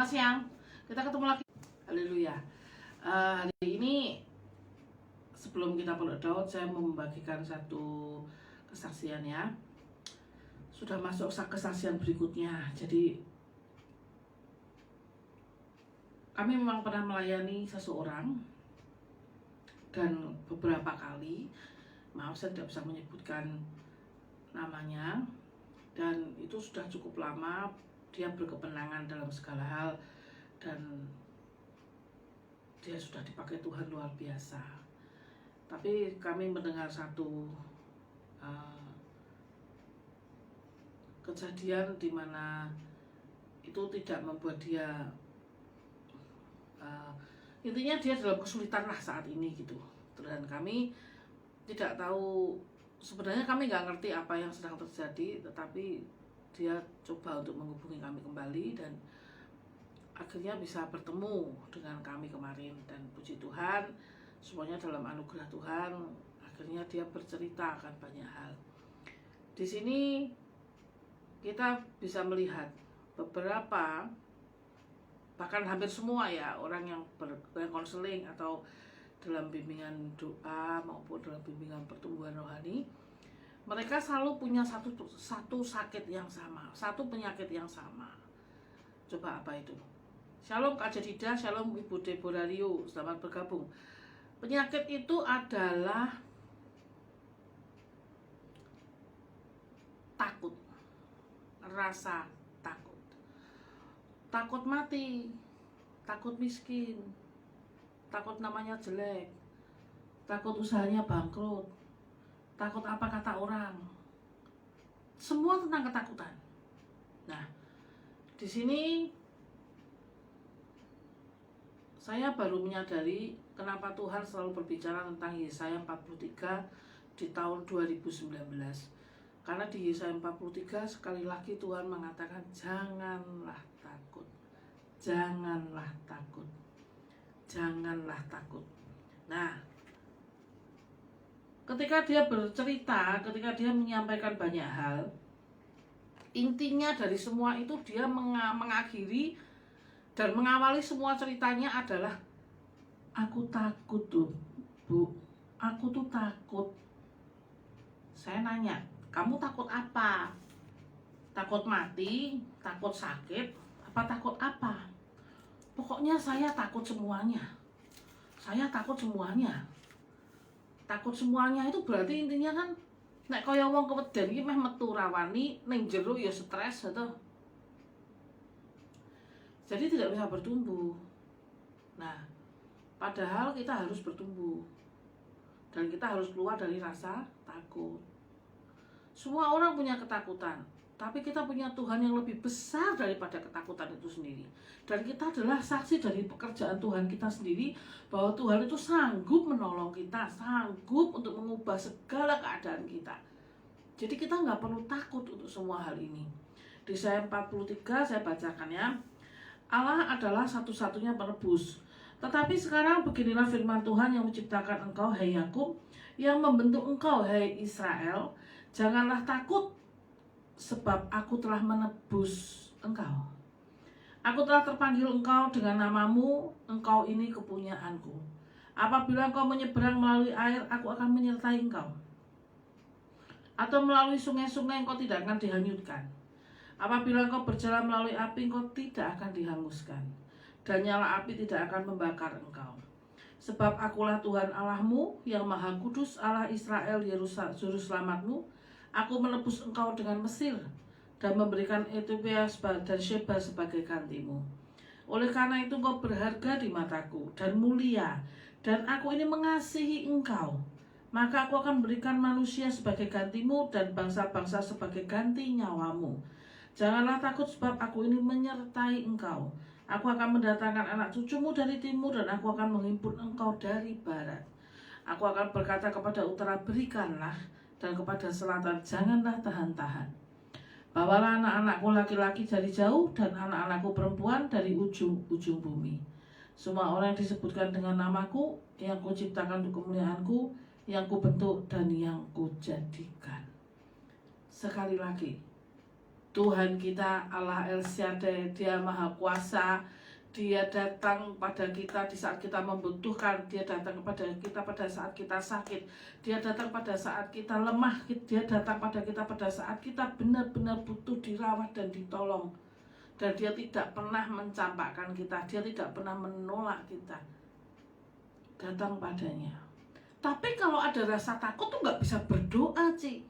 Selamat siang, kita ketemu lagi. Haleluya. Hari ini sebelum kita peluk Daud, saya mau membagikan satu kesaksian ya. Sudah masuk kesaksian berikutnya. Jadi kami memang pernah melayani seseorang dan beberapa kali, maaf saya tidak bisa menyebutkan namanya, dan itu sudah cukup lama. Dia berkepenangan dalam segala hal dan dia sudah dipakai Tuhan luar biasa. Tapi kami mendengar satu kejadian di mana itu tidak membuat dia intinya dia dalam kesulitan lah saat ini gitu. Dan kami tidak tahu, sebenarnya kami nggak ngerti apa yang sedang terjadi, tetapi dia coba untuk menghubungi kami kembali dan akhirnya bisa bertemu dengan kami kemarin. Dan puji Tuhan, semuanya dalam anugerah Tuhan. Akhirnya dia bercerita akan banyak hal. Di sini kita bisa melihat beberapa, bahkan hampir semua ya, orang yang konseling atau dalam bimbingan doa maupun dalam bimbingan pertumbuhan rohani, mereka selalu punya satu sakit yang sama, satu penyakit yang sama. Coba apa itu? Shalom Kak Jedida, shalom Ibu Deborah Rio, selamat bergabung. Penyakit itu adalah takut, rasa takut. Takut mati, takut miskin, takut namanya jelek, takut usahanya bangkrut, takut apa kata orang. Semua tentang ketakutan. Nah, di sini saya baru menyadari kenapa Tuhan selalu berbicara tentang Yesaya 43 di tahun 2019. Karena di Yesaya 43 sekali lagi Tuhan mengatakan janganlah takut. Janganlah takut. Janganlah takut. Nah, ketika dia bercerita, ketika dia menyampaikan banyak hal, intinya dari semua itu dia mengakhiri dan mengawali semua ceritanya adalah aku takut tuh Bu, aku tuh takut. Saya nanya, kamu takut apa? Takut mati, takut sakit, apa takut apa? Pokoknya saya takut semuanya. Saya takut semuanya. Takut semuanya itu berarti intinya kan nek kaya wong keweden iki meh metu rawani ning jero ya stres gitu. Jadi tidak bisa bertumbuh. Nah, padahal kita harus bertumbuh. Dan kita harus keluar dari rasa takut. Semua orang punya ketakutan, tapi kita punya Tuhan yang lebih besar daripada ketakutan itu sendiri. Dan kita adalah saksi dari pekerjaan Tuhan kita sendiri, bahwa Tuhan itu sanggup menolong kita, sanggup untuk mengubah segala keadaan kita. Jadi kita nggak perlu takut untuk semua hal ini. Di Yesaya 43 saya bacakan ya. Allah adalah satu-satunya penebus. Tetapi sekarang beginilah firman Tuhan yang menciptakan engkau, hai Yakub, yang membentuk engkau, hai Israel. Janganlah takut, sebab aku telah menebus engkau. Aku telah terpanggil engkau dengan namamu, engkau ini kepunyaanku. Apabila engkau menyeberang melalui air, aku akan menyertai engkau. Atau melalui sungai-sungai, engkau tidak akan dihanyutkan. Apabila engkau berjalan melalui api, engkau tidak akan dihanguskan, dan nyala api tidak akan membakar engkau. Sebab akulah Tuhan Allahmu yang Maha Kudus, Allah Israel, juru selamatmu. Aku menebus engkau dengan Mesir, dan memberikan Ethiopia dan Sheba sebagai gantimu. Oleh karena itu engkau berharga di mataku, dan mulia, dan aku ini mengasihi engkau. Maka aku akan berikan manusia sebagai gantimu, dan bangsa-bangsa sebagai ganti nyawamu. Janganlah takut, sebab aku ini menyertai engkau. Aku akan mendatangkan anak cucumu dari timur, dan aku akan menghimpun engkau dari barat. Aku akan berkata kepada utara, berikanlah, dan kepada selatan, janganlah tahan-tahan. Bawalah anak-anakku laki-laki dari jauh, dan anak-anakku perempuan dari ujung-ujung bumi. Semua orang yang disebutkan dengan namaku, yang kuciptakan untuk kemuliaanku, yang kubentuk dan yang kujadikan. Sekali lagi, Tuhan kita Allah El Shaddai, Dia Maha Kuasa. Dia datang pada kita di saat kita membutuhkan. Dia datang kepada kita pada saat kita sakit. Dia datang pada saat kita lemah. Dia datang pada kita pada saat kita benar-benar butuh dirawat dan ditolong. Dan Dia tidak pernah mencampakkan kita. Dia tidak pernah menolak kita. Datang padanya. Tapi kalau ada rasa takut tuh gak bisa berdoa, Ci.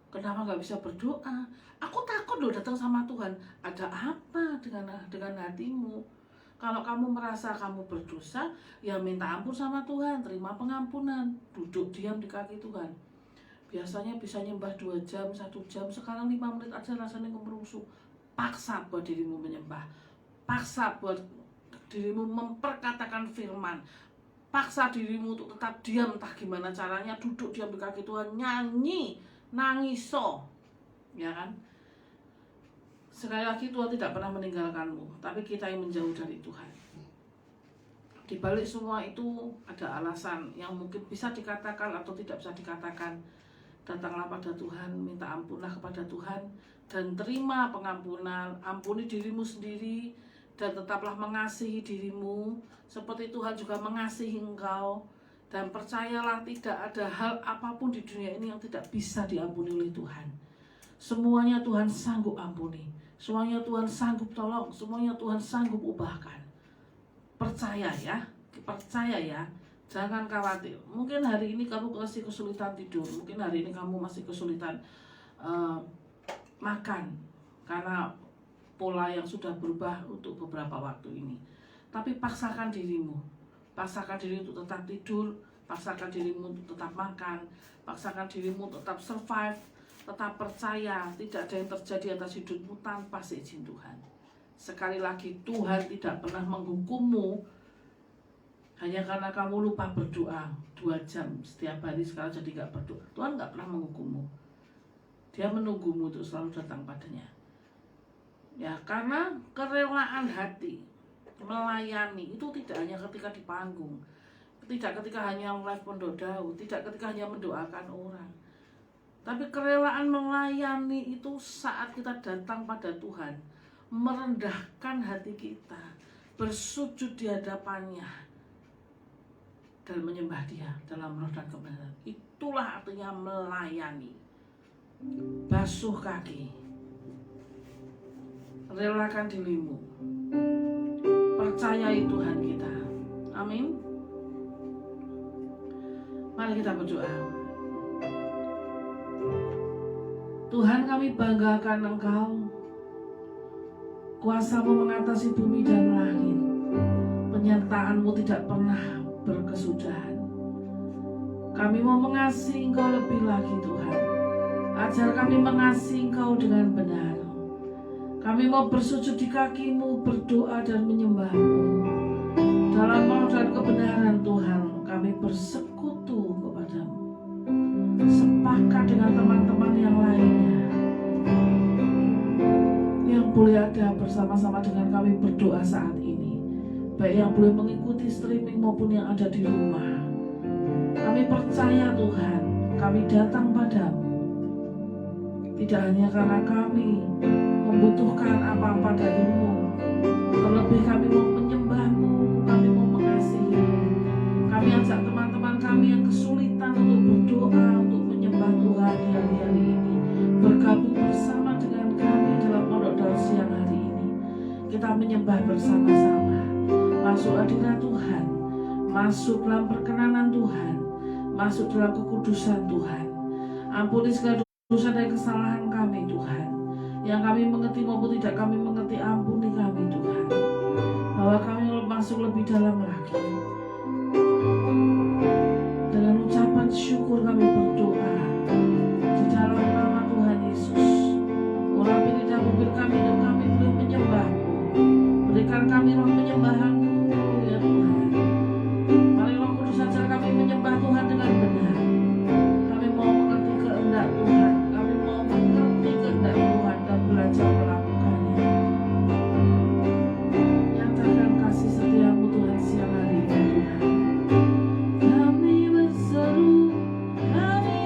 Kenapa gak bisa berdoa? Aku takut loh datang sama Tuhan. Ada apa dengan hatimu? Kalau kamu merasa kamu berdosa, ya minta ampun sama Tuhan, terima pengampunan, duduk diam di kaki Tuhan. Biasanya bisa nyembah 2 jam, 1 jam, sekarang 5 menit aja rasanya ngemerungsuk. Paksa buat dirimu menyembah, paksa buat dirimu memperkatakan firman, paksa dirimu untuk tetap diam, entah gimana caranya, duduk diam di kaki Tuhan, nyanyi, nangiso, ya kan? Sekali lagi Tuhan tidak pernah meninggalkanmu, tapi kita yang menjauh dari Tuhan. Di balik semua itu ada alasan yang mungkin bisa dikatakan atau tidak bisa dikatakan. Datanglah pada Tuhan, minta ampunlah kepada Tuhan, dan terima pengampunan. Ampuni dirimu sendiri, dan tetaplah mengasihi dirimu, seperti Tuhan juga mengasihi engkau. Dan percayalah, tidak ada hal apapun di dunia ini yang tidak bisa diampuni oleh Tuhan. Semuanya Tuhan sanggup ampuni, semuanya Tuhan sanggup tolong, semuanya Tuhan sanggup ubahkan. Percaya ya, jangan khawatir. Mungkin hari ini kamu masih kesulitan tidur, mungkin hari ini kamu masih kesulitan makan, karena pola yang sudah berubah untuk beberapa waktu ini. Tapi paksakan dirimu untuk tetap tidur, paksakan dirimu untuk tetap makan, paksakan dirimu untuk tetap survive, tetap percaya. Tidak ada yang terjadi atas hidupmu tanpa seizin Tuhan. Sekali lagi, Tuhan tidak pernah menghukummu hanya karena kamu lupa berdoa 2 jam setiap hari, sekarang jadi gak berdoa. Tuhan gak pernah menghukummu. Dia menunggumu untuk selalu datang padanya. Ya, karena kerelaan hati melayani itu tidak hanya ketika di panggung, tidak ketika hanya live Pondok Daud, tidak ketika hanya mendoakan orang, tapi kerelaan melayani itu saat kita datang pada Tuhan, merendahkan hati kita, bersujud di hadapannya, dan menyembah Dia dalam roh dan kebenaran. Itulah artinya melayani. Basuh kaki, relakan dirimu, percayai Tuhan kita. Amin. Mari kita berdoa. Tuhan, kami banggakan Engkau. Kuasa-Mu mengatasi bumi dan langit. Penyertaan-Mu tidak pernah berkesudahan. Kami mau mengasihi Engkau lebih lagi, Tuhan. Ajar kami mengasihi Engkau dengan benar. Kami mau bersujud di kaki-Mu, berdoa dan menyembah-Mu. Dalam roh dan kebenaran Tuhan, kami bersekutu kepada-Mu. Sepakat dengan teman-teman yang lainnya yang boleh ada bersama-sama dengan kami berdoa saat ini, baik yang boleh mengikuti streaming maupun yang ada di rumah. Kami percaya Tuhan, kami datang padamu tidak hanya karena kami membutuhkan apa-apa dari-Mu, terlebih kami mau menyembah-Mu, kami mau mengasihi-Mu. Kami ajak teman-teman kami yang kesulitan untuk berdoa, untuk menyembah Tuhan di hari-hari ini, bergabung bersama dengan kami dalam Pondok Daud siang hari ini. Kita menyembah bersama-sama, masuk hadirat Tuhan, masuk dalam perkenanan Tuhan, masuk dalam kekudusan Tuhan. Ampuni segala dosa dan kesalahan kami Tuhan, yang kami mengerti maupun tidak kami mengerti. Ampuni kami Tuhan, bahwa kami masuk lebih dalam lagi. Dengan ucapan syukur kami berdoa di dalam nama Tuhan Yesus. Urapi lidah bibir kami dan kami boleh menyembah-Mu. Berikan kami roh penyembahan-Mu ya Tuhan. Mari Roh Kudus ajar kami menyembah Tuhan dengan benar. Kami mau mengerti kehendak Tuhan, kami mau mengerti kehendak Tuhan dan belajar melakukannya. Nyatakan kasih setia-Mu Tuhan siang hari ini Tuhan. Kami berseru, kami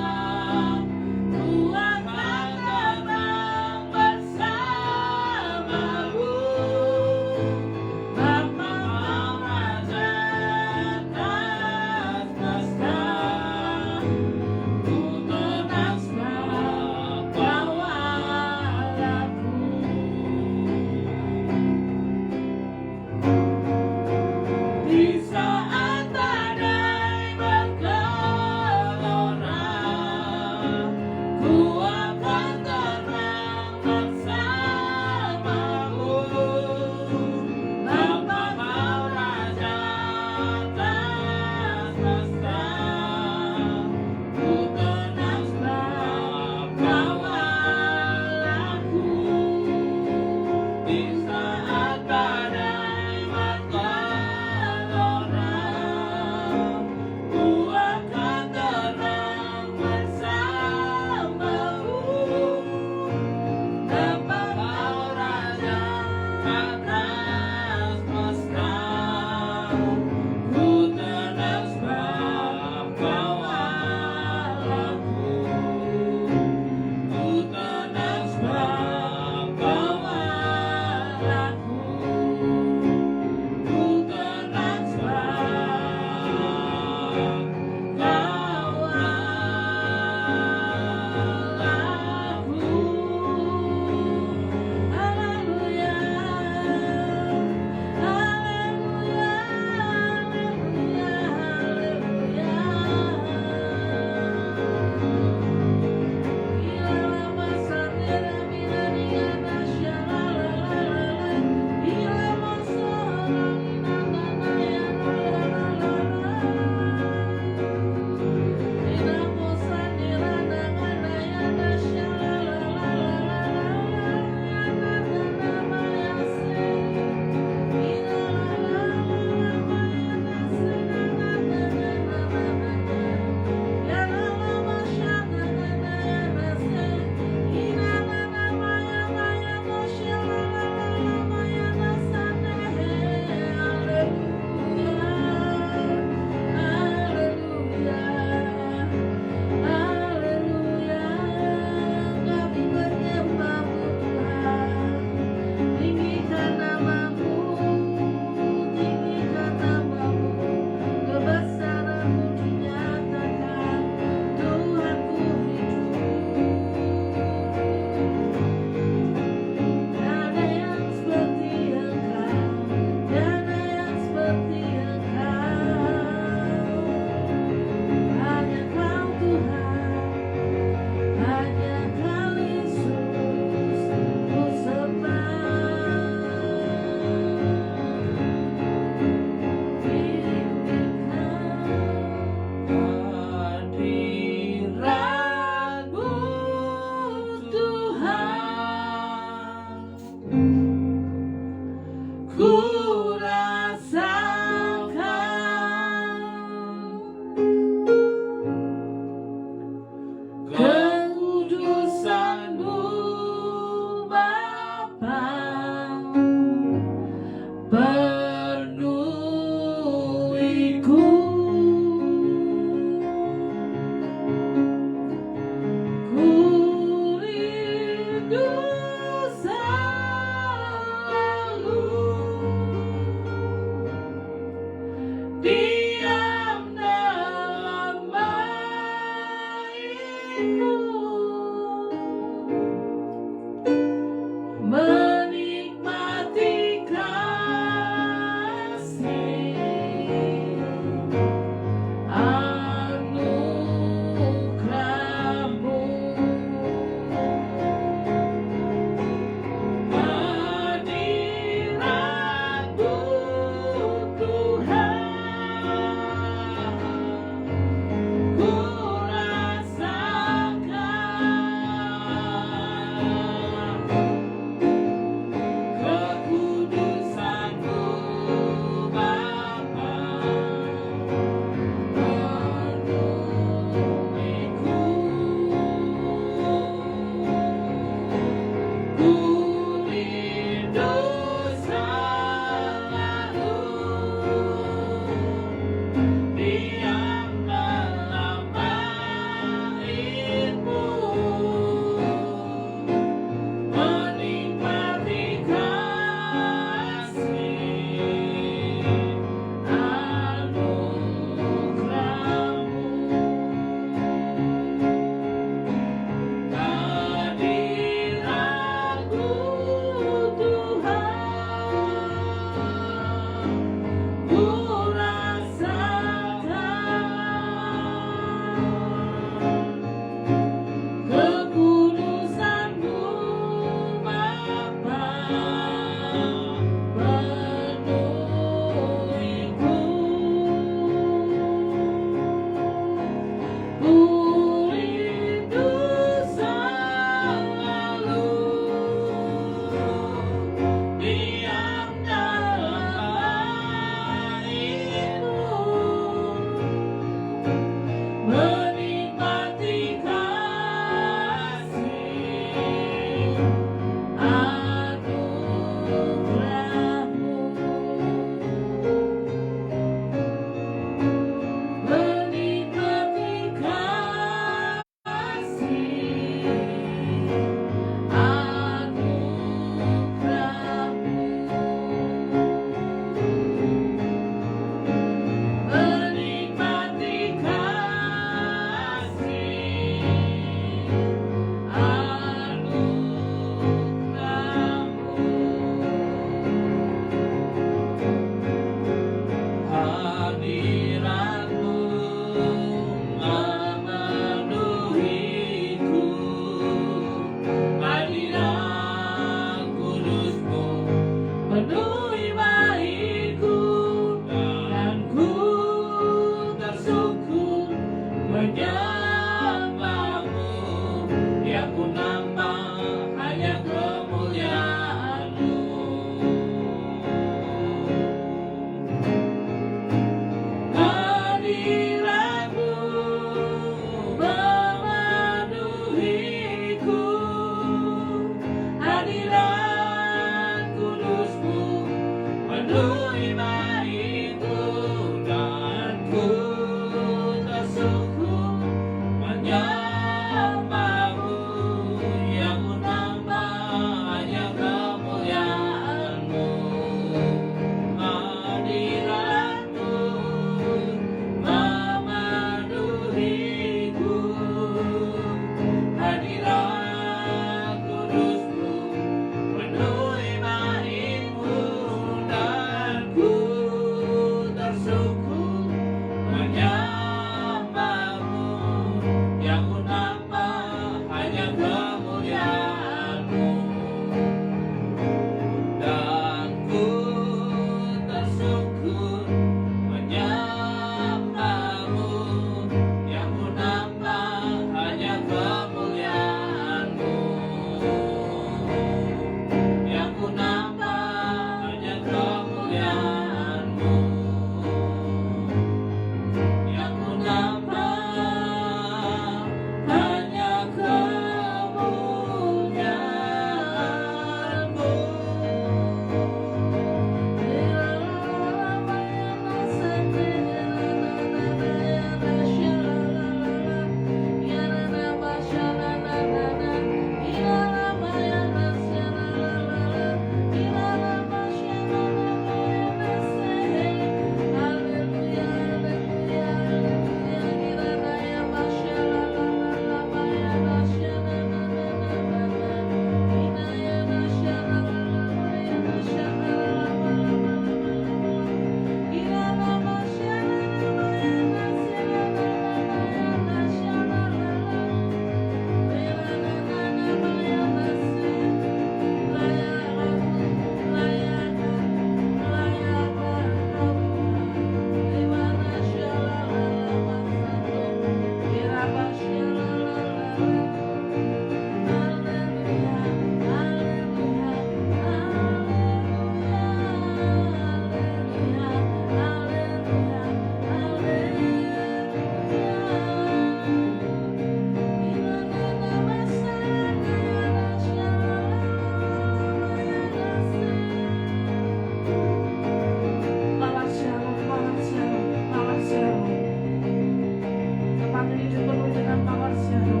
Tempat ini dipenuhi dengan mawar syahdu.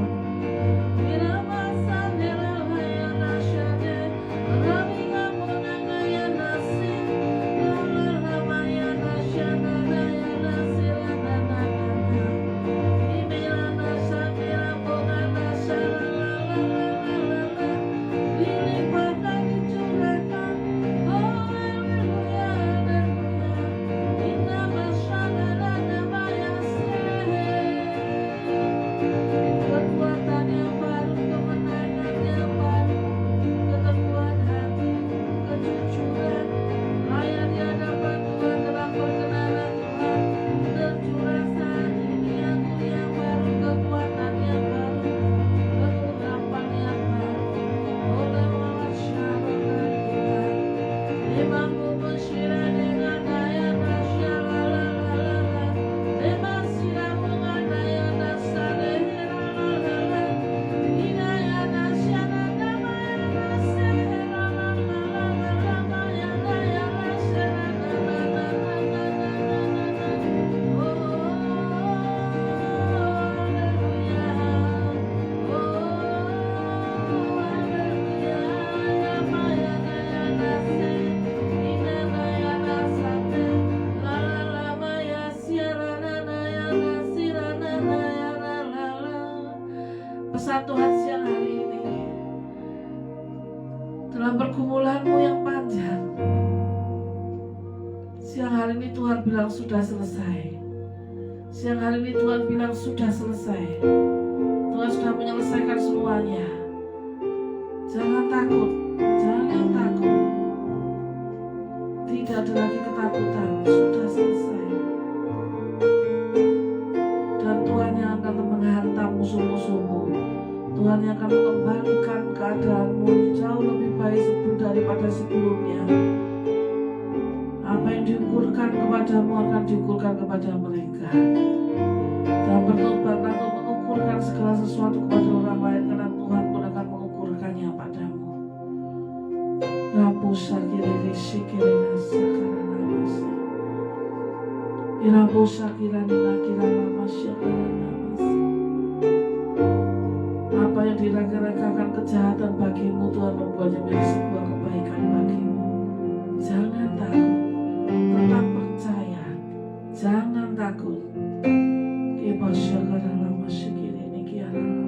Pesan Tuhan siang hari ini, dalam pergumulanmu yang panjang, siang hari ini Tuhan bilang sudah selesai. Siang hari ini Tuhan bilang sudah selesai. Tuhan sudah menyelesaikan semuanya. Jangan takut, jangan takut. Tidak ada lagi ketakutan, sudah selesai. Dan Tuhan yang akan menghantam musuh-musuhmu. Tuhan yang akan mengembalikan keadaanmu jauh lebih baik daripada sebelumnya. Apa yang diukurkan kepadamu akan diukurkan kepada mereka. Dan bertobatlah untuk mengukurkan segala sesuatu kepada orang lain, karena Tuhan pun akan mengukurkannya padamu. Rabu sakiriri sikirina sakarana masa. Irabu sakirana kirana masyakarana masa. Apa yang diraga-ragakan kejahatan bagimu, Tuhan membuatnya menjadi sebuah kebaikan bagimu. Jangan takut, tetap percaya, jangan takut. Kibasyakarana masyakirini kiarana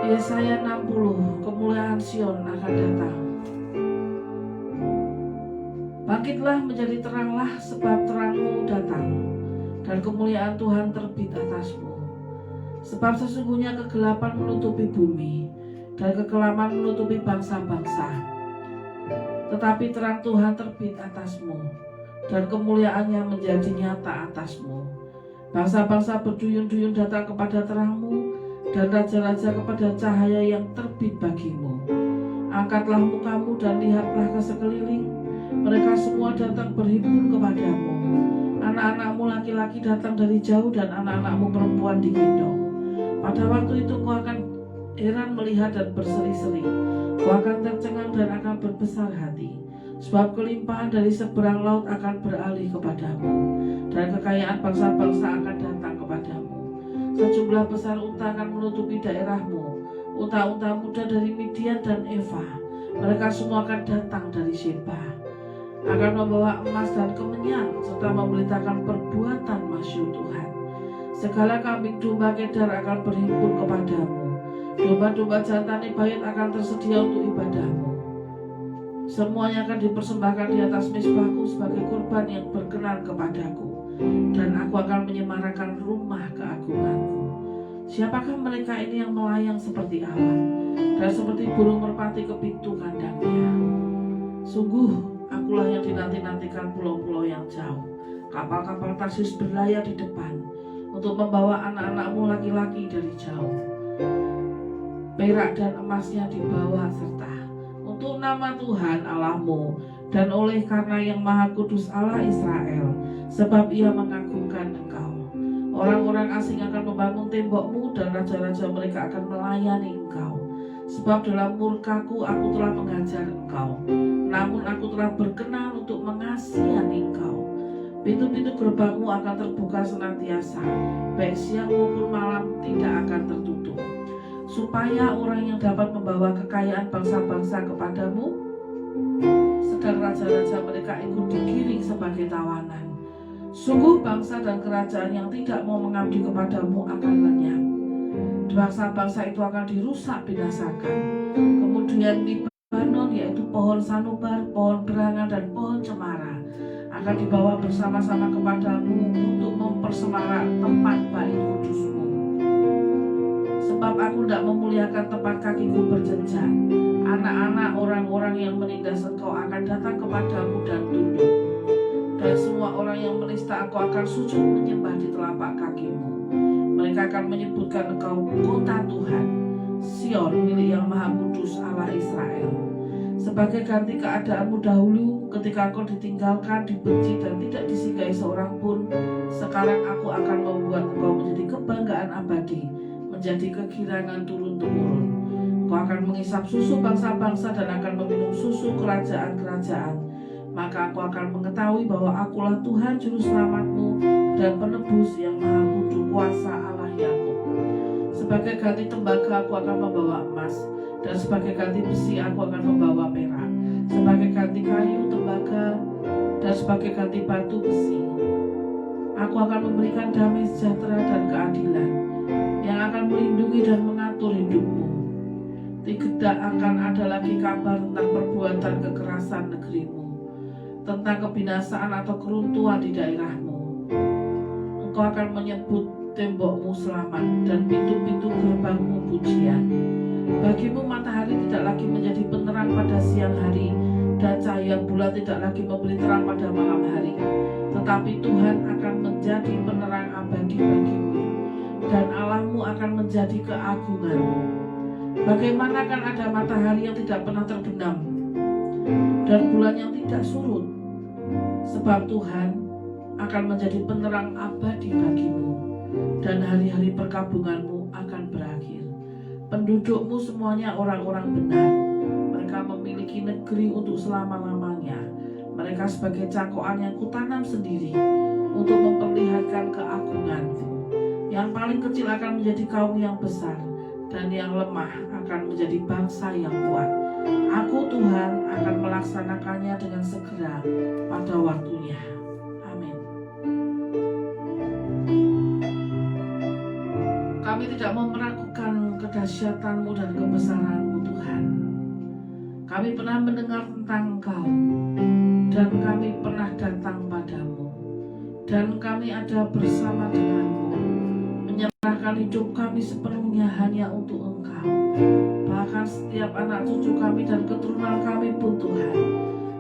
Yesaya 60, kemuliaan Sion akan datang. Bangkitlah menjadi teranglah, sebab terangmu datang, dan kemuliaan Tuhan terbit atasmu. Sebab sesungguhnya kegelapan menutupi bumi, dan kekelaman menutupi bangsa-bangsa. Tetapi terang Tuhan terbit atasmu, dan kemuliaannya menjadi nyata atasmu. Bangsa-bangsa berduyun-duyun datang kepada terangmu, dan raja-raja kepada cahaya yang terbit bagimu. Angkatlah mukamu dan lihatlah ke sekeliling. Mereka semua datang berhimpun kepadamu. Anak-anakmu laki-laki datang dari jauh, dan anak-anakmu perempuan digendong. Pada waktu itu kau akan heran melihat dan berseri-seri. Kau akan tercengang dan akan berbesar hati. Sebab kelimpahan dari seberang laut akan beralih kepadamu, dan kekayaan bangsa-bangsa akan datang kepadamu. Sejumlah besar unta akan menutupi daerahmu, unta-unta muda dari Midian dan Eva. Mereka semua akan datang dari Sheba, akan membawa emas dan kemenyan, serta memberitakan perbuatan masyhur Tuhan. Segala kambing domba Kedar akan berhimpun kepadamu. Domba-domba jantan Nebaioth akan tersedia untuk ibadahmu. Semuanya akan dipersembahkan di atas mezbahku sebagai kurban yang berkenan kepadaku, dan aku akan menyemarakan rumah keagunganku. Siapakah mereka ini yang melayang seperti awan, dan seperti burung merpati ke pintu kandangnya? Sungguh, akulah yang dinanti-nantikan pulau-pulau yang jauh. Kapal-kapal Tarsis berlayar di depan, untuk membawa anak-anakmu laki-laki dari jauh. Perak dan emasnya dibawa serta untuk nama Tuhan Allahmu, dan oleh karena yang Maha Kudus Allah Israel, sebab Ia mengagungkan engkau. Orang-orang asing akan membangun tembokmu, dan raja-raja mereka akan melayani engkau. Sebab dalam murkaku aku telah mengajar engkau, namun aku telah berkenan untuk mengasihani engkau. Pintu-pintu gerbangmu akan terbuka senantiasa, baik siang maupun malam tidak akan tertutup, supaya orang yang dapat membawa kekayaan bangsa-bangsa kepadamu, sedang raja-raja mereka ikut digiring sebagai tawanan. Sungguh bangsa dan kerajaan yang tidak mau mengabdi kepadamu akan lenyap. Bangsa-bangsa itu akan dirusak binasakan. Kemudian Libanon, yaitu pohon sanubar, pohon berangan, dan pohon cemara, akan dibawa bersama-sama kepadamu untuk mempersemarak tempat bait kudusmu. Sebab aku tidak memuliakan tempat kakiku berjejak. Anak-anak orang-orang yang menindas engkau akan datang kepadamu dan tunduk, dan semua orang yang menista engkau akan sujud menyembah di telapak kakimu. Mereka akan menyebutkan engkau kota Tuhan, Sion milik Yang Maha Kudus Allah Israel. Sebagai ganti keadaanmu dahulu ketika engkau ditinggalkan, dibenci, dan tidak disinggahi seorang pun, sekarang aku akan membuat engkau menjadi kebanggaan abadi, menjadi kegirangan turun-temurun. Engkau akan mengisap susu bangsa-bangsa dan akan meminum susu kerajaan-kerajaan. Maka engkau akan mengetahui bahwa akulah Tuhan juru selamatmu dan penebus yang Maha Kudus kuasa Allah Yakub. Sebagai ganti tembaga aku akan membawa emas, dan sebagai ganti besi aku akan membawa perak. Sebagai ganti kayu tembaga, dan sebagai ganti batu besi, aku akan memberikan damai sejahtera dan keadilan yang akan melindungi dan mengatur hidupmu. Tidak akan ada lagi kabar tentang perbuatan kekerasan negerimu, tentang kebinasaan atau keruntuhan di daerahmu. Engkau akan menyebut tembokmu selamat dan pintu-pintu gerbangmu pujian. Bagimu matahari tidak lagi menjadi penerang pada siang hari, dan cahaya bulan tidak lagi memberi terang pada malam hari. Tetapi Tuhan akan menjadi penerang abadi bagimu, dan Allahmu akan menjadi keagunganmu. Bagaimana akan ada matahari yang tidak pernah terbenam, dan bulan yang tidak surut? Sebab Tuhan akan menjadi penerang abadi bagimu, dan hari-hari perkabunganmu akan berakhir. Pendudukmu semuanya orang-orang benar. Mereka memiliki negeri untuk selama-lamanya. Mereka sebagai cangkokan yang kutanam sendiri untuk memperlihatkan keagunganku. Yang paling kecil akan menjadi kaum yang besar, dan yang lemah akan menjadi bangsa yang kuat. Aku Tuhan akan melaksanakannya dengan segera pada waktunya. Amin. Kami tidak mau meragukan kedahsyatanmu dan kebesaranmu, Tuhan. Kami pernah mendengar tentang Engkau, dan kami pernah datang padamu, dan kami ada bersama denganmu, menyerahkan hidup kami sepenuhnya hanya untuk Engkau. Bahkan setiap anak cucu kami dan keturunan kami pun, Tuhan,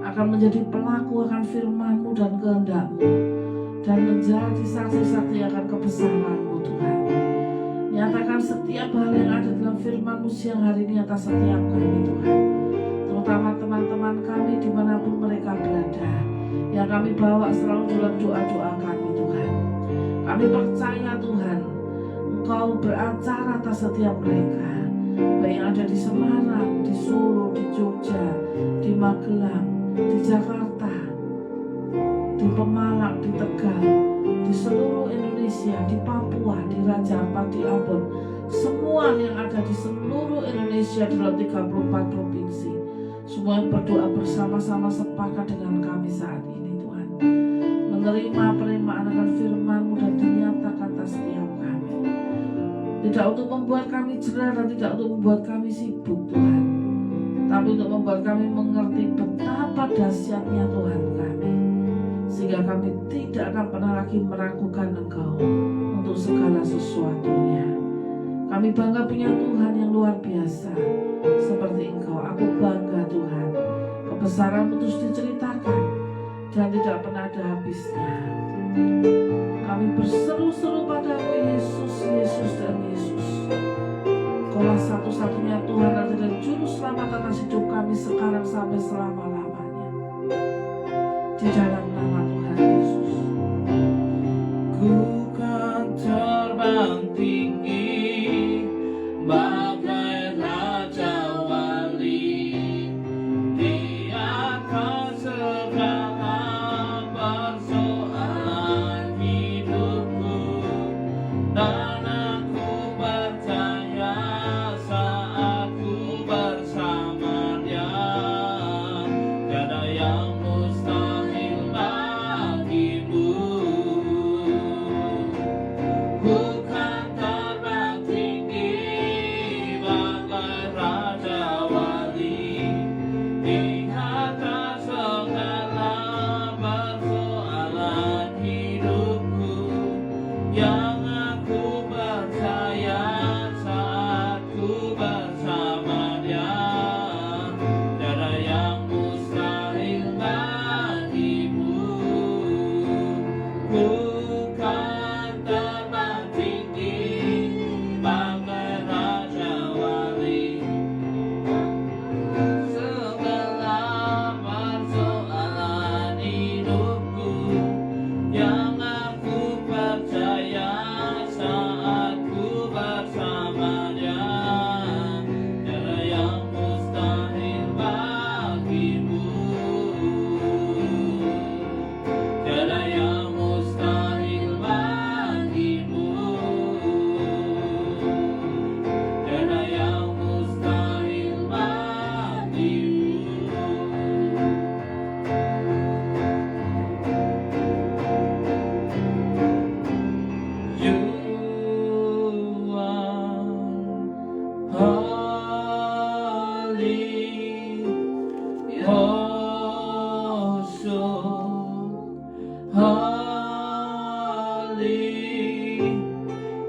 akan menjadi pelaku akan firman-Mu dan kehendak-Mu, dan menjadi saksi-saksi akan kebesaran-Mu, Tuhan. Nyatakan setiap hal yang ada dalam firman-Mu siang hari ini atas setiap kami, Tuhan, terutama teman-teman kami dimanapun mereka berada, yang kami bawa selalu dalam doa-doa kami, Tuhan. Kami percaya, Tuhan, Engkau beracara atas setiap mereka, baik yang ada di Semarang, di Solo, di Jogja, di Magelang, di Jakarta, di Pemalang, di Tegal, di seluruh Indonesia, di Papua, di Raja Ampat, di Ambon, semua yang ada di seluruh Indonesia dalam 34 provinsi. Semua yang berdoa bersama-sama sepakat dengan kami saat ini, Tuhan, menerima penerimaan akan firman-Mu dan dinyatakan atas setiap kami. Tidak untuk membuat kami jerah dan tidak untuk membuat kami sibuk, Tuhan, tapi untuk membuat kami mengerti betapa dahsyatnya Tuhan kami, sehingga kami tidak akan pernah lagi meragukan Engkau untuk segala sesuatunya. Kami bangga punya Tuhan yang luar biasa seperti Engkau. Aku bangga, Tuhan. Kebesaran-Mu terus diceritakan dan tidak pernah ada habisnya. Kami berseru-seru padamu, Yesus, Yesus, dan Yesus. Engkaulah satu-satunya Tuhan dan Juru Selamat atas hidup kami sekarang sampai selama-lamanya. Di dalam nama Tuhan Yesus. Ku kan terbang tinggi bagai raja Oh, so holy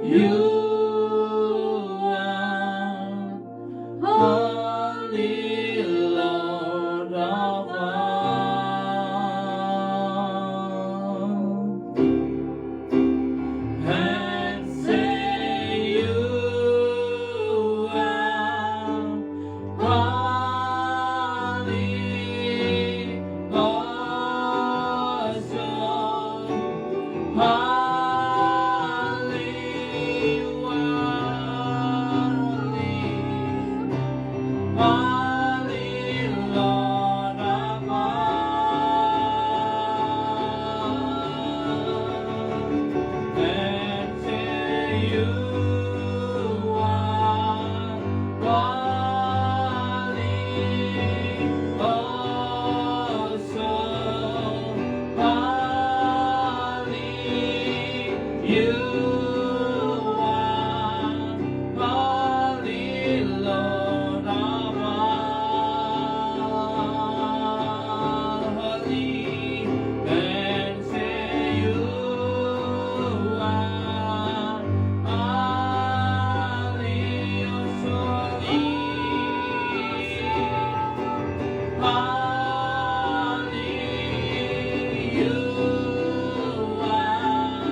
you are, holy Lord of all, and say you are holy, awesome, holy, holy Lord of all, and say you are holy, awesome, holy, you are holy Lord of all, holy, and say you are holy, so holy, you are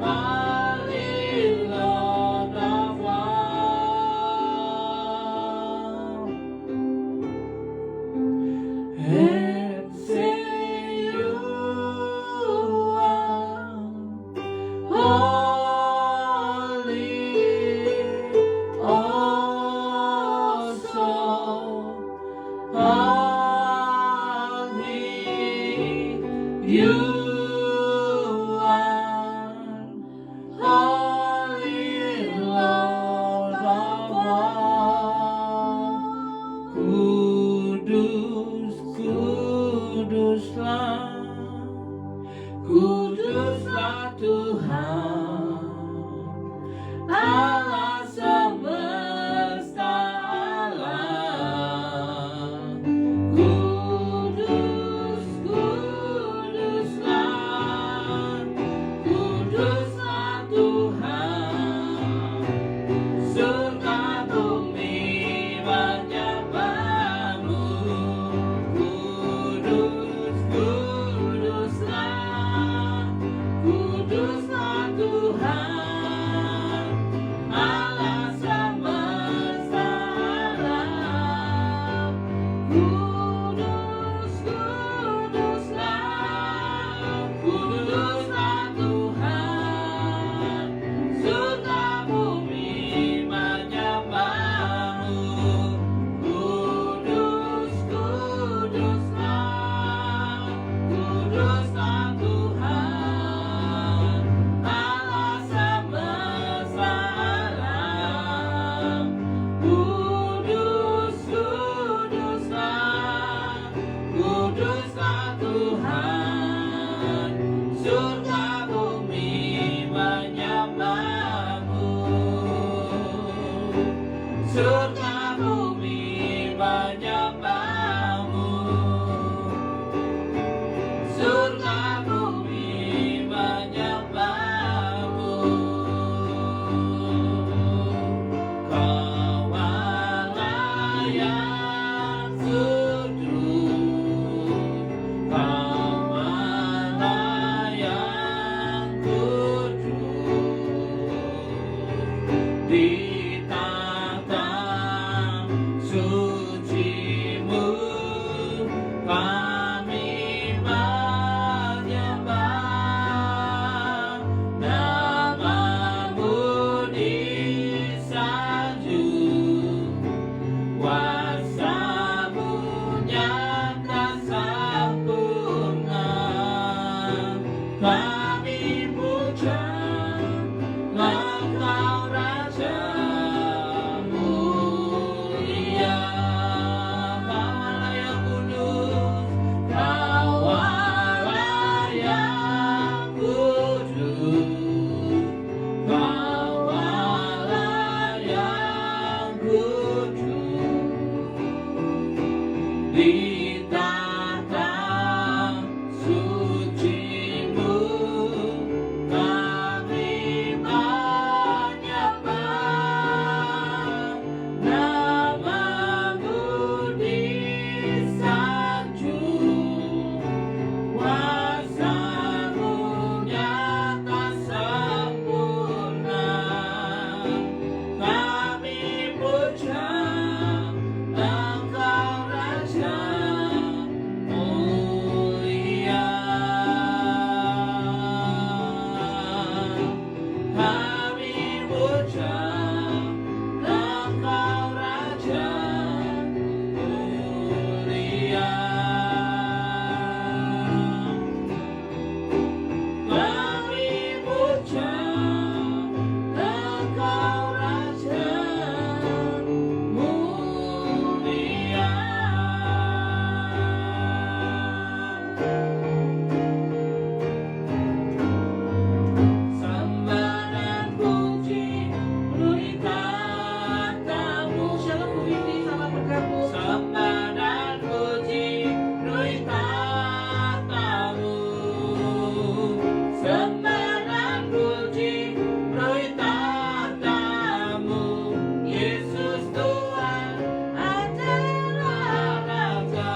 holy Lord of all, and say you are holy, awesome, holy, you are holy Lord of all. Kudus, kuduslah Tuhan, Allah semesta alam. Kudus, kuduslah Tuhan, surga bumi menyembahmu. Kudus, kuduslah Tuhan, Allah semesta alam. Kudus, kuduslah Tuhan, surga bumi menyembahmu. Kudus, kuduslah Tuhan, Allah semesta alam. Kudus, kuduslah Tuhan, surga bumi menyembahmu. Surga bumi menyembahmu. Surga bumi menyembahmu. Kau Allah yang sujud, Kau Allah yang kudus, di tata suci-Mu kami menyembah. Nama-Mu disanjung, kuasa-Mu nyata sempurna. Kami puja Engkau Raja mulia. Kau Allah yang kudus, Kau Allah yang kudus, Kau Allah yang kudus, di datang suci-Mu, kami menyembah nama-Mu disanjung, kuasa-Mu nyata sempurna, kami puja Engkau Raja mulia, kami puja Engkau Raja mulia, kami puja Engkau Raja mulia. Sembah dan puji menuhi tahta-Mu. Shalom Bu Windy, selamat bergabung. Sembah dan puji menuhi tahta-Mu. Sembah dan puji menuhi tahta-Mu. Yesus Tuhan adalah Raja.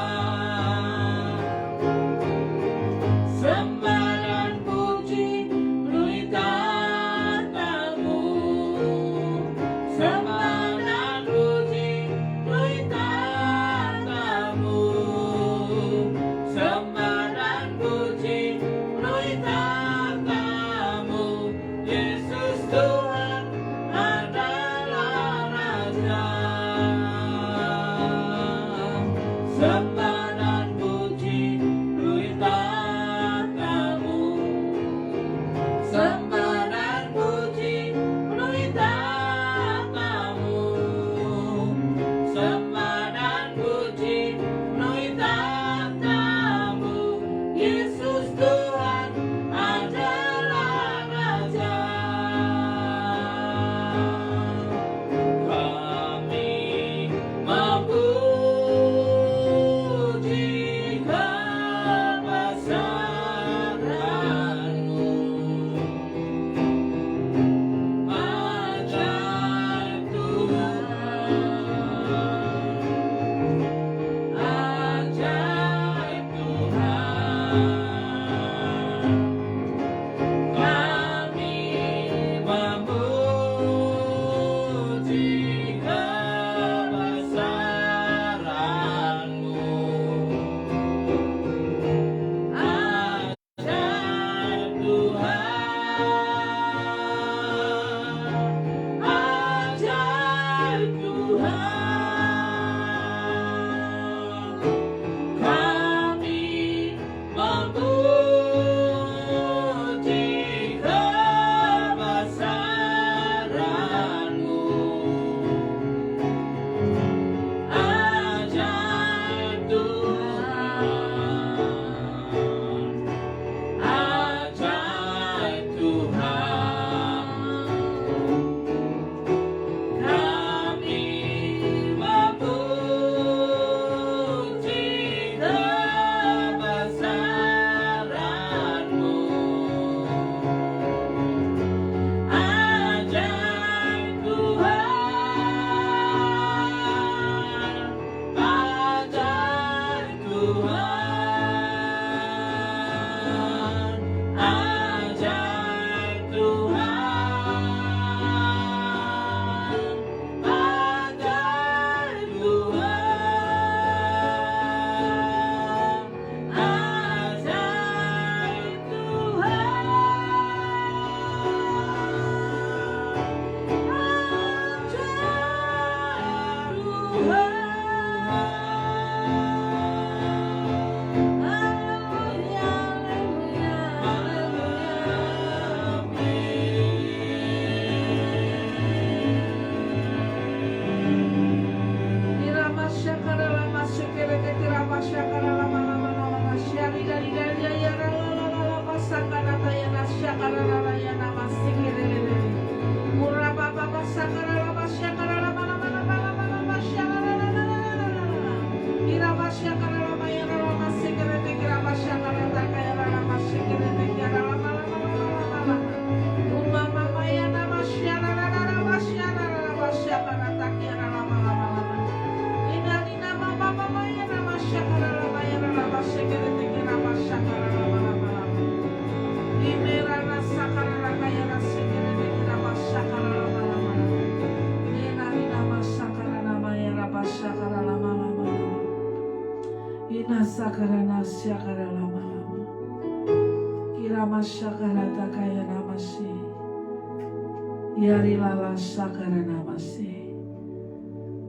Sembah dan puji menuhi tahta-Mu. Sembah dan puji menuhi tahta-Mu. Sembah dan puji menuhi tahta-Mu. Yesus Tuhan adalah Raja. Sembah dan puji menuhi tahta-Mu. Sembah dan puji menuhi tahta-Mu. Sembah dan puji menuhi tahta-Mu. Yesus Tuhan adalah Raja. Kami memuji kebesaran-Mu. Ajaib Tuhan, ajaib Tuhan, kami memuji kebesaran-Mu. Ajaib Tuhan, ajaib Tuhan, kami memuji kebesaran-Mu. Ajaib Tuhan, ajaib Tuhan, kami memuji kebesaran-Mu. Ajaib Tuhan, ajaib sakarana syakara lama-lama. Kirama syakara takaya namase. Yari lala sakara namase.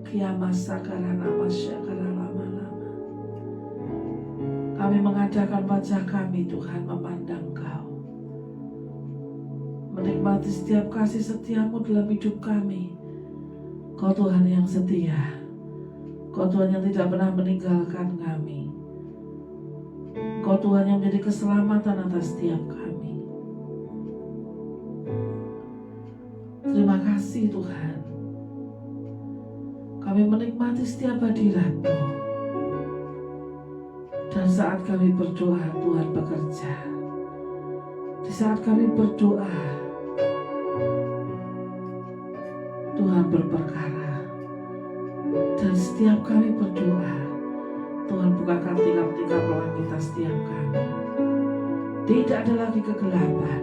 Kiyama sakara nama syakara lama-lama. Kami mengadakan wajah kami Tuhan memandang Kau, menikmati setiap kasih setiamu dalam hidup kami. Kau Tuhan yang setia, Kau Tuhan yang tidak pernah meninggalkan kami. Kau Tuhan yang menjadi keselamatan atas setiap kami. Terima kasih Tuhan. Kami menikmati setiap hadirat-Mu. Dan saat kami berdoa, Tuhan bekerja. Di saat kami berdoa, Tuhan berperkara. Dan setiap kami berdoa, Tuhan bukakan tingkap-tingkap roh kita setiap kami. Tidak ada lagi kegelapan,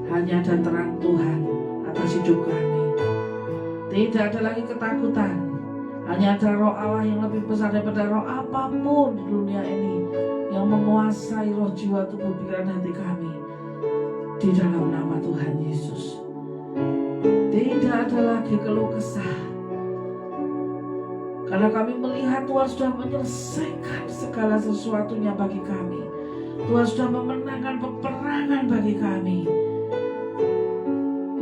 hanya ada terang Tuhan atas hidup kami. Tidak ada lagi ketakutan, hanya ada roh Allah yang lebih besar daripada roh apapun di dunia ini, yang menguasai roh, jiwa, tubuh, pikiran, hati kami. Di dalam nama Tuhan Yesus, tidak ada lagi keluh kesah, karena kami melihat Tuhan sudah menyelesaikan segala sesuatunya bagi kami. Tuhan sudah memenangkan peperangan bagi kami.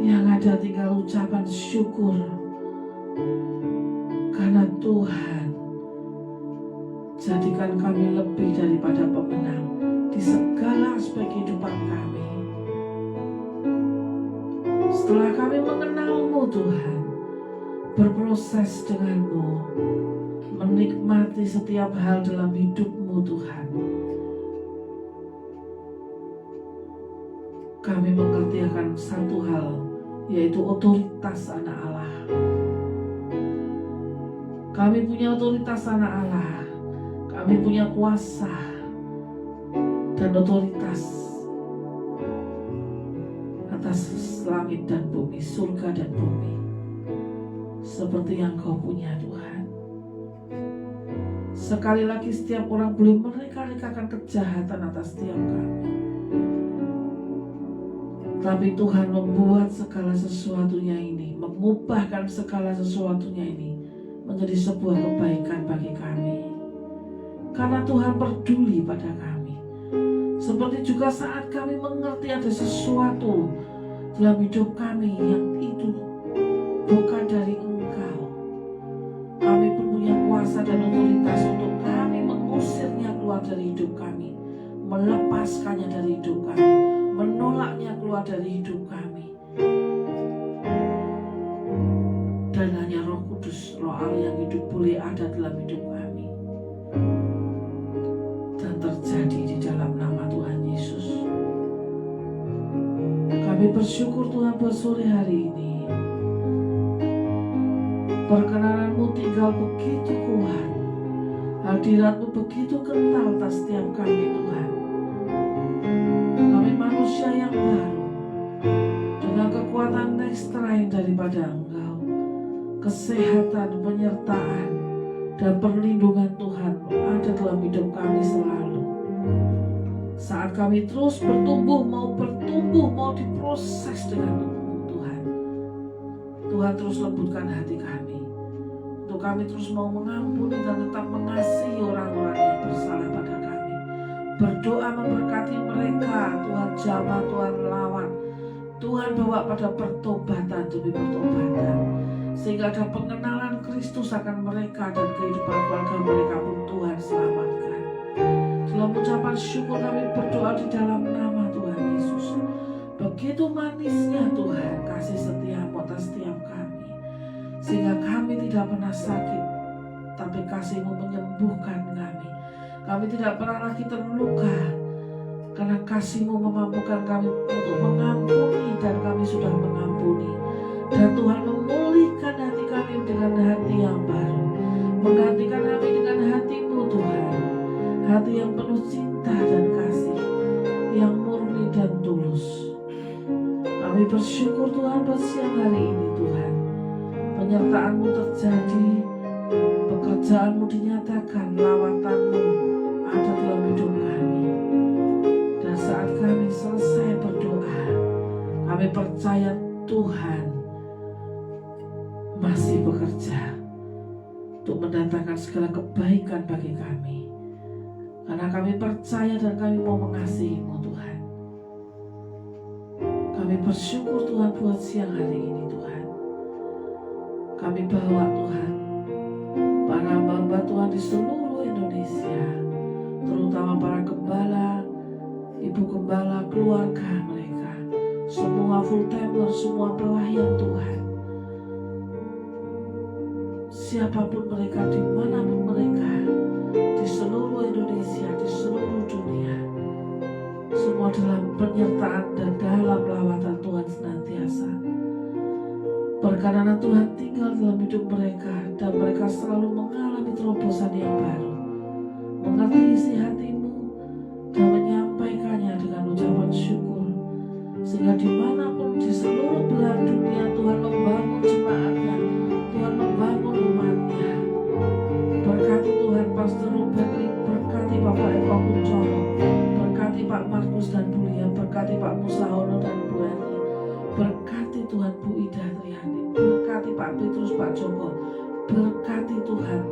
Yang ada tinggal ucapan syukur, karena Tuhan jadikan kami lebih daripada pemenang di segala aspek kehidupan kami. Setelah kami mengenal-Mu Tuhan, berproses dengan-Mu, menikmati setiap hal dalam hidup-Mu Tuhan, kami mengerti akan satu hal, yaitu otoritas anak Allah. Kami punya otoritas anak Allah. Kami punya kuasa dan otoritas atas langit dan bumi, surga dan bumi, seperti yang Kau punya Tuhan. Sekali lagi setiap orang boleh mereka-rekakan kejahatan atas setiap kami, tapi Tuhan membuat segala sesuatunya ini, mengubahkan segala sesuatunya ini menjadi sebuah kebaikan bagi kami. Karena Tuhan peduli pada kami. Seperti juga saat kami mengerti ada sesuatu dalam hidup kami yang itu bukan dari Engkau, kami pun punya kuasa dan otoritas untuk kami mengusirnya keluar dari hidup kami, melepaskannya dari hidup kami, menolaknya keluar dari hidup kami. Dan hanya Roh Kudus, Roh Allah yang hidup boleh ada dalam hidup kami. Dan terjadi di dalam nama Tuhan Yesus. Kami bersyukur Tuhan buat sore hari ini. Perkenanan-Mu tinggal begitu kuat, hadirat-Mu begitu kental atas setiap kami Tuhan. Kami manusia yang baru, dengan kekuatan ekstra yang daripada Engkau, kesehatan, penyertaan, dan perlindungan Tuhan ada dalam hidup kami selalu. Saat kami terus bertumbuh, mau diproses dengan Tuhan. Tuhan terus lembutkan hati kami, untuk kami terus mau mengampuni dan tetap mengasihi orang-orang yang bersalah pada kami. Berdoa memberkati mereka, Tuhan jamah, Tuhan lawan, Tuhan bawa pada pertobatan demi pertobatan, sehingga ada pengenalan Kristus akan mereka dan kehidupan keluarga mereka pun Tuhan selamatkan. Dalam ucapan syukur kami berdoa di dalam nama Tuhan Yesus. Begitu manisnya Tuhan kasih setia-Mu atas setiap kami, sehingga kami tidak pernah sakit, tapi kasih-Mu menyembuhkan kami. Kami tidak pernah lagi terluka, karena kasih-Mu memampukan kami untuk mengampuni, dan kami sudah mengampuni. Dan Tuhan memulihkan hati kami dengan hati yang baru, menggantikan kami dengan hati-Mu Tuhan, hati yang penuh cinta dan kasih, yang murni dan tulus. Kami bersyukur Tuhan buat siang hari ini Tuhan. Penyertaan-Mu terjadi, pekerjaan-Mu dinyatakan, lawatan-Mu ada percaya Tuhan masih bekerja untuk mendatangkan segala kebaikan bagi kami. Karena kami percaya dan kami mau mengasihi-Mu Tuhan. Kami bersyukur Tuhan buat siang hari ini Tuhan. Kami bawa Tuhan para hamba Tuhan di seluruh Indonesia, terutama para gembala, ibu gembala, keluarga mereka, semua full timer, semua pelayan Tuhan. Siapapun mereka, dimanapun mereka, di seluruh Indonesia, di seluruh dunia, semua dalam penyertaan dan dalam lawatan Tuhan senantiasa. Perkenanan Tuhan tinggal dalam hidup mereka, dan mereka selalu mengalami terobosan yang baru, mengerti isi hati-Mu dan menyampaikannya dengan ucapan syukur, sehingga dimanapun di seluruh belahan dunia Tuhan membangun jemaatnya, Tuhan membangun umatnya. Berkati Tuhan Pastor Ruben, berkati Bapak Eko Kuncoro, berkati Pak Markus dan Bu Lia, berkati Pak Musahono dan Bu Eni, berkati Tuhan Bu Ida Triani, berkati Pak Petrus, Pak Joko, berkati Tuhan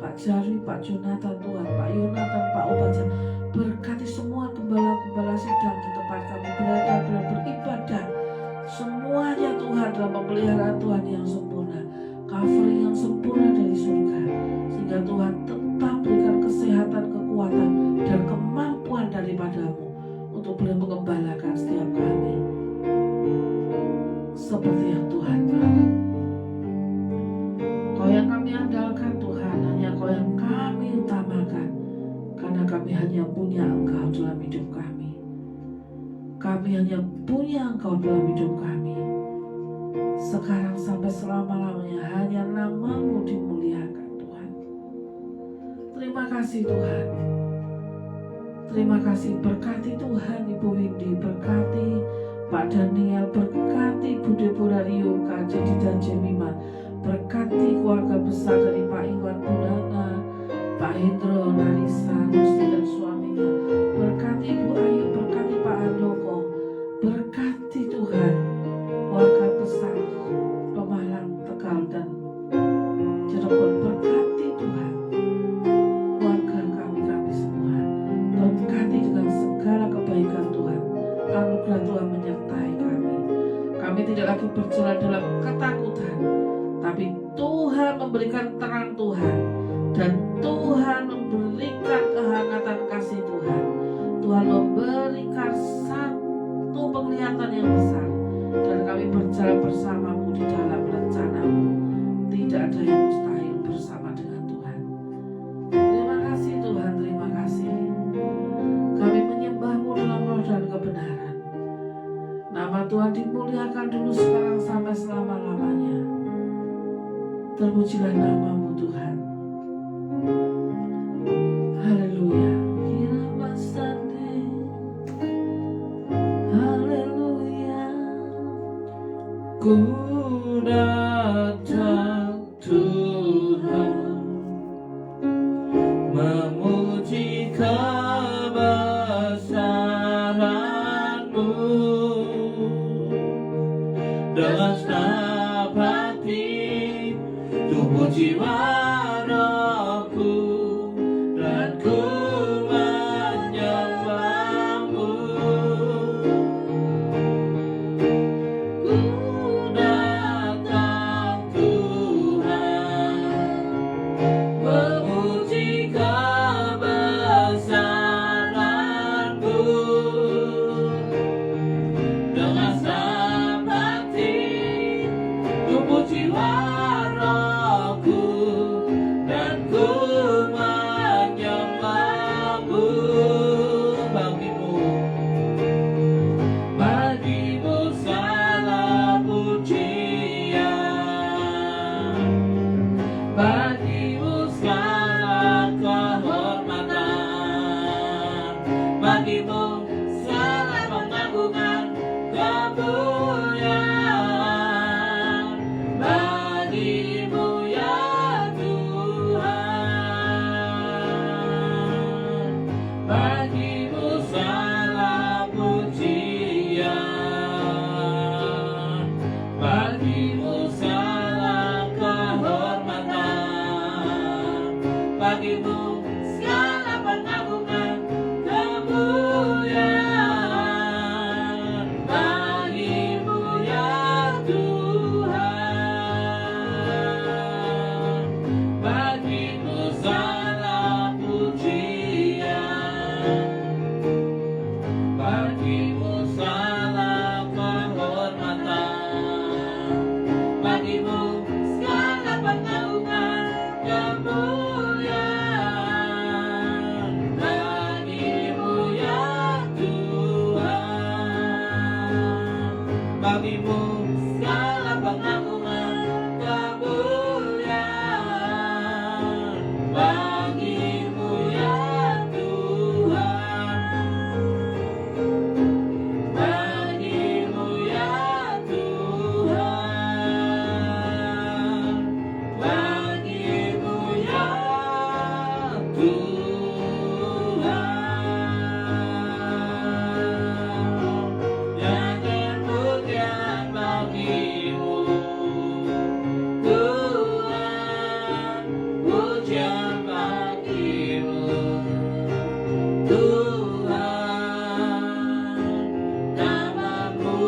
Pak Jari, Pak Jonathan Tuhan, Pak Yonatan, Pak Obaja, berkati semua gembala-gembala sidang di tempat kami berada dan beribadah. Semuanya Tuhan dalam pemeliharaan Tuhan yang sempurna, covering yang sempurna dari surga, sehingga Tuhan tetap berikan kesehatan, kekuatan, dan kemampuan daripada-Mu untuk boleh mengembalakan setiap kami seperti yang Tuhan mau. Kau yang kami andalkan Tuhan, hanya Kau yang kami utamakan, karena kami hanya punya Engkau dalam hidup kami. Kami hanya punya Engkau dalam hidup kami. Sekarang sampai selama-lamanya hanya nama-Mu dimuliakan Tuhan. Terima kasih Tuhan. Terima kasih, berkati Tuhan Ibu Windy, berkati Pak Daniel, berkati Bu Deborah Rio, Kak Jadi dan Jemima, berkati keluarga besar dari Pak Iwan Bunana, Pak Hendro, Larissa, Nusti dan suaminya, berkati Ibu Ayu, berkati Pak Andoko, berkati Tuhan keluarga besar Pemalang, Tegal dan Cirebon, berkati Tuhan keluarga kami semua, berkati dengan segala kebaikan Tuhan, anugerah Tuhan menyertai kami. Kami tidak lagi berjalan dalam ketakutan, tapi Tuhan memberikan terang Tuhan, dan Tuhan memberikan kehangatan kasih Tuhan. Tuhan memberikan satu penglihatan yang besar, dan kami berjalan bersama-Mu di dalam rencana-Mu. Tidak ada yang mustahil bersama dengan Tuhan. Terima kasih Tuhan, terima kasih. Kami menyembah-Mu dalam roh dan kebenaran. Nama Tuhan dimuliakan dulu, sekarang sampai selama-lamanya. Terpujilah nama-Mu Tuhan. Haleluya. Haleluya. Ku datang Tuhan, memuji kebesaran-Mu dengan segenap hati, tubuh jiwa rohku, dan ku menyembah-Mu. Ku datang Tuhan, memuji kebesaran-Mu dengan segenap hati, tubuh jiwa rohku, bagimu segala pengagungan kemuliaan bagimu ya Tuhan, bagimu ya Tuhan, bagimu ya Tuhan, namamu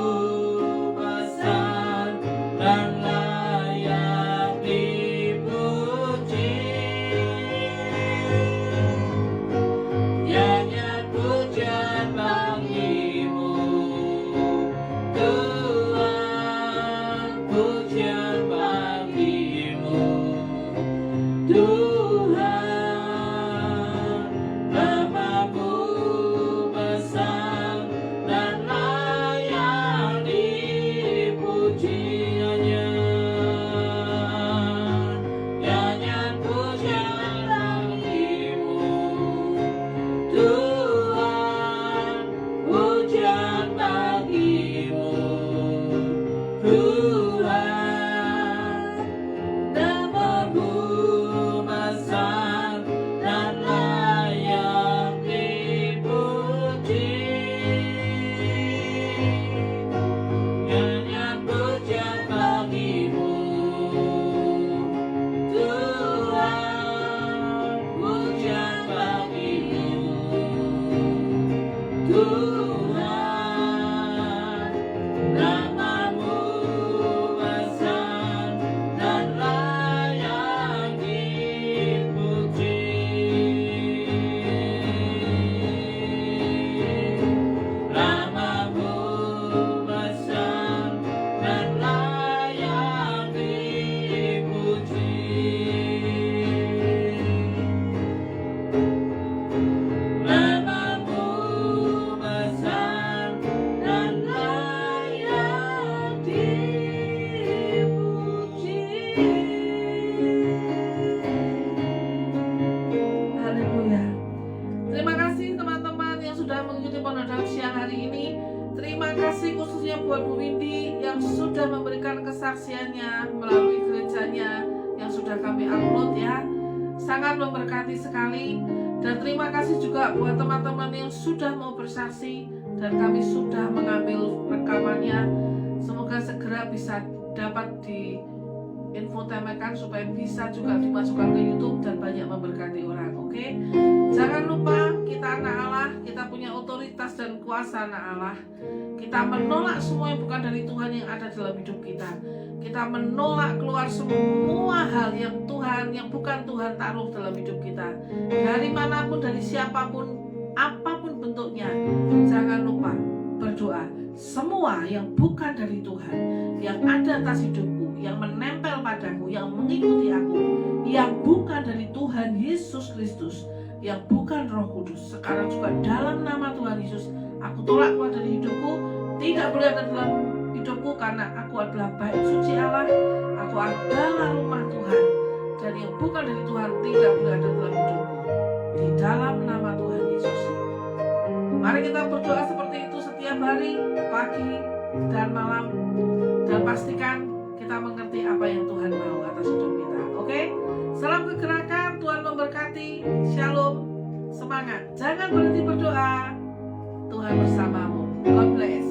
besar dan layak dipuji. Nyanyian pujian bagimu Tuhan, pujian bagimu Tuhan, namamu besar dan layak dipuji. Nyanyian pujian bagimu Tuhan, pujian bagimu Tuhan, namamu besar dan layak dipuji. Nyanyian pujian bagimu Tuhan, pujian bagimu Tuhan, namamu besar dan layak dipuji. Namamu besar dan layak dipuji. Namamu besar dan layak dipuji. Haleluya. Terima kasih teman-teman yang sudah mengikuti Pondok siang hari ini. Terima kasih khususnya buat Bu Windy yang sudah memberikan kesaksiannya melalui gerejanya yang sudah kami upload ya. Sangat memberkati sekali. Dan terima kasih juga buat teman-teman yang sudah mau bersaksi dan kami sudah mengambil rekamannya. Semoga segera bisa dapat di infotainmentkan supaya bisa juga dimasukkan ke YouTube dan banyak memberkati orang. Oke? Jangan lupa kita anak Allah, kita punya otoritas dan kuasa anak Allah. Kita menolak semua yang bukan dari Tuhan yang ada dalam hidup kita. Kita menolak keluar semua hal yang Tuhan, yang bukan Tuhan taruh dalam hidup kita. Dari manapun, dari siapapun, apapun bentuknya. Jangan lupa berdoa. Semua yang bukan dari Tuhan, yang ada atas hidupku, yang menempel padaku, yang mengikuti aku, yang bukan dari Tuhan Yesus Kristus, yang bukan Roh Kudus, sekarang juga dalam nama Tuhan Yesus, aku tolak keluar dari hidupku. Tidak boleh ada dalam hidupku karena aku adalah bait suci Allah, aku adalah rumah Tuhan, dan yang bukan dari Tuhan tidak boleh ada dalam hidupku. Di dalam nama Tuhan Yesus, mari kita berdoa seperti itu setiap hari, pagi dan malam, dan pastikan kita mengerti apa yang Tuhan mau atas hidup kita. Oke? Salam kegerakan, Tuhan memberkati. Shalom, semangat. Jangan berhenti berdoa. Tuhan bersamamu.